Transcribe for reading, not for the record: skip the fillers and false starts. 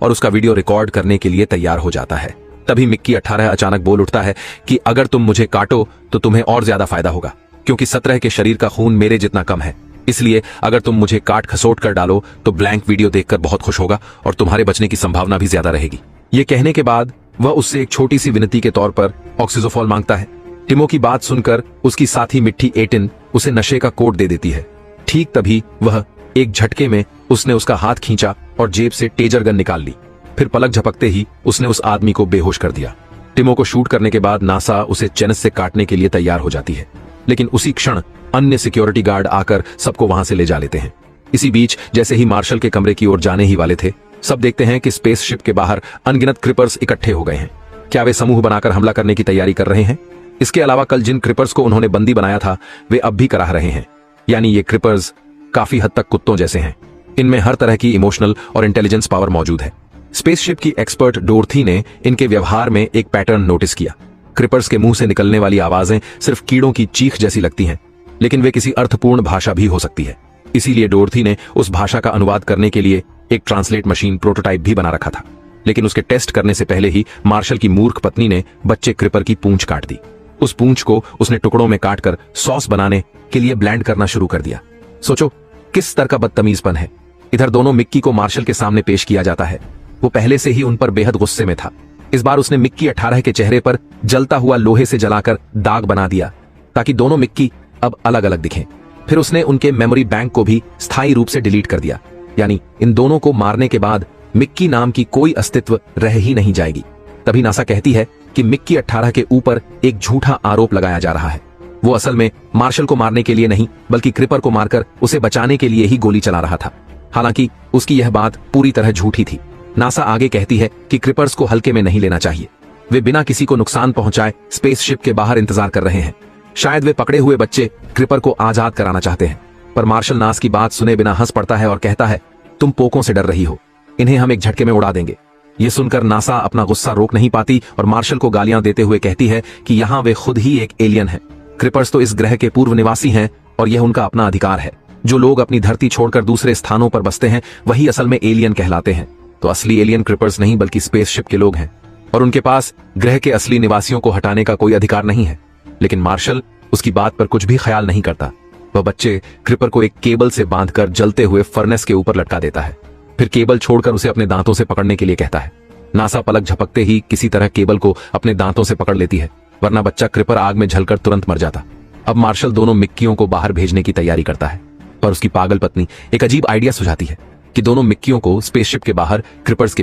और उसका video record करने के लिए तैयार हो जाता है। तभी मिक्की 18 अचानक बोल उठता है कि अगर तुम मुझे काटो तो तुम्हें और ज्यादा फायदा होगा, क्योंकि 17 के शरीर का खून मेरे जितना कम है। इसलिए अगर तुम मुझे काट खसोट कर डालो तो ब्लैंक वीडियो देखकर बहुत खुश होगा और तुम्हारे बचने की संभावना भी ज्यादा रहेगी। ये कहने के बाद वह उससे एक छोटी सी विनती के तौर पर ऑक्सीजोफॉल मांगता है। टिमो की बात सुनकर उसकी साथी मिट्टी 18 उसे नशे का कोड दे देती है। ठीक तभी वह एक झटके में उसने उसका हाथ खींचा और जेब से टेजर गन निकाल ली। फिर पलक झपकते ही उसने उस आदमी को बेहोश कर दिया। टिमो को शूट करने के बाद नासा उसे चेनस से काटने के लिए तैयार हो जाती है, लेकिन उसी क्षण अन्य सिक्योरिटी गार्ड आकर सबको वहां से ले जा लेते हैं। इसी बीच जैसे ही मार्शल के कमरे की ओर जाने ही वाले थे, सब देखते हैं कि स्पेसशिप के बाहर अनगिनत क्रिपर्स इकट्ठे हो गए हैं। क्या वे समूह बनाकर हमला करने की तैयारी कर रहे हैं? इसके अलावा कल जिन क्रिपर्स को उन्होंने बंदी बनाया था वे अब भी कराह रहे हैं। यानी ये क्रिपर्स काफी हद तक कुत्तों जैसे हैं। इनमें हर तरह की इमोशनल और इंटेलिजेंस पावर मौजूद है। स्पेसशिप की एक्सपर्ट डोरथी ने इनके व्यवहार में एक पैटर्न नोटिस किया। क्रिपर्स के मुंह से निकलने वाली आवाजें सिर्फ कीड़ों की चीख जैसी लगती हैं, लेकिन वे किसी अर्थपूर्ण भाषा भी हो सकती है। इसीलिए डोरथी ने उस भाषा का अनुवाद करने के लिए एक ट्रांसलेट मशीन प्रोटोटाइप भी बना रखा था। लेकिन उसके टेस्ट करने से पहले ही मार्शल की मूर्ख पत्नी ने बच्चे क्रिपर की पूंछ काट दी। उस पूंछ को उसने टुकड़ों में काटकर सॉस बनाने के लिए ब्लेंड करना शुरू कर दिया। सोचो किस स्तर का बदतमीजपन है। इधर दोनों मिक्की को मार्शल के सामने पेश किया जाता है। वो पहले से ही उन पर बेहद गुस्से में था। इस बार उसने मिक्की 18 के चेहरे पर जलता हुआ लोहे से जलाकर दाग बना दिया ताकि दोनों मिक्की अब अलग अलग दिखें। फिर उसने उनके मेमोरी बैंक को भी स्थायी रूप से डिलीट कर दिया। यानी इन दोनों को मारने के बाद मिक्की नाम की कोई अस्तित्व रह ही नहीं जाएगी। तभी नासा कहती है कि मिक्की 18 के ऊपर एक झूठा आरोप लगाया जा रहा है। वो असल में मार्शल को मारने के लिए नहीं बल्कि क्रिपर को मारकर उसे बचाने के लिए ही गोली चला रहा था। हालांकि उसकी यह बात पूरी तरह झूठी थी। नासा आगे कहती है कि क्रिपर्स को हल्के में नहीं लेना चाहिए। वे बिना किसी को नुकसान पहुंचाए स्पेसशिप के बाहर इंतजार कर रहे हैं। शायद वे पकड़े हुए बच्चे क्रिपर को आजाद कराना चाहते हैं। पर मार्शल नास की बात सुने बिना हंस पड़ता है और कहता है, तुम पोकों से डर रही हो, इन्हें हम एक झटके में उड़ा देंगे। ये सुनकर नासा अपना गुस्सा रोक नहीं पाती और मार्शल को गालियां देते हुए कहती है कि यहाँ वे खुद ही एक एलियन है। क्रिपर्स तो इस ग्रह के पूर्व निवासी हैं और यह उनका अपना अधिकार है। जो लोग अपनी धरती छोड़कर दूसरे स्थानों पर बसते हैं वही असल में एलियन कहलाते हैं। तो असली एलियन क्रिपर्स नहीं बल्कि स्पेसशिप के लोग हैं और उनके पास ग्रह के असली निवासियों को हटाने का कोई अधिकार नहीं है। लेकिन मार्शल उसकी बात पर कुछ भी ख्याल नहीं करता। वह बच्चे क्रिपर को एक केबल से बांधकर जलते हुए फर्नेस के ऊपर लटका देता है। फिर केबल छोड़कर उसे अपने दांतों से पकड़ने के लिए कहता है। नासा पलक झपकते ही किसी तरह केबल को अपने दांतों से पकड़ लेती है, वरना बच्चा क्रिपर आग में जलकर तुरंत मर जाता। अब मार्शल दोनों मिक्कियों को बाहर भेजने की तैयारी करता है, पर उसकी पागल पत्नी एक अजीब आइडिया सुझाती है कि दोनों मिक्कियों को स्पेसशिप के बाहर क्रिपर्स के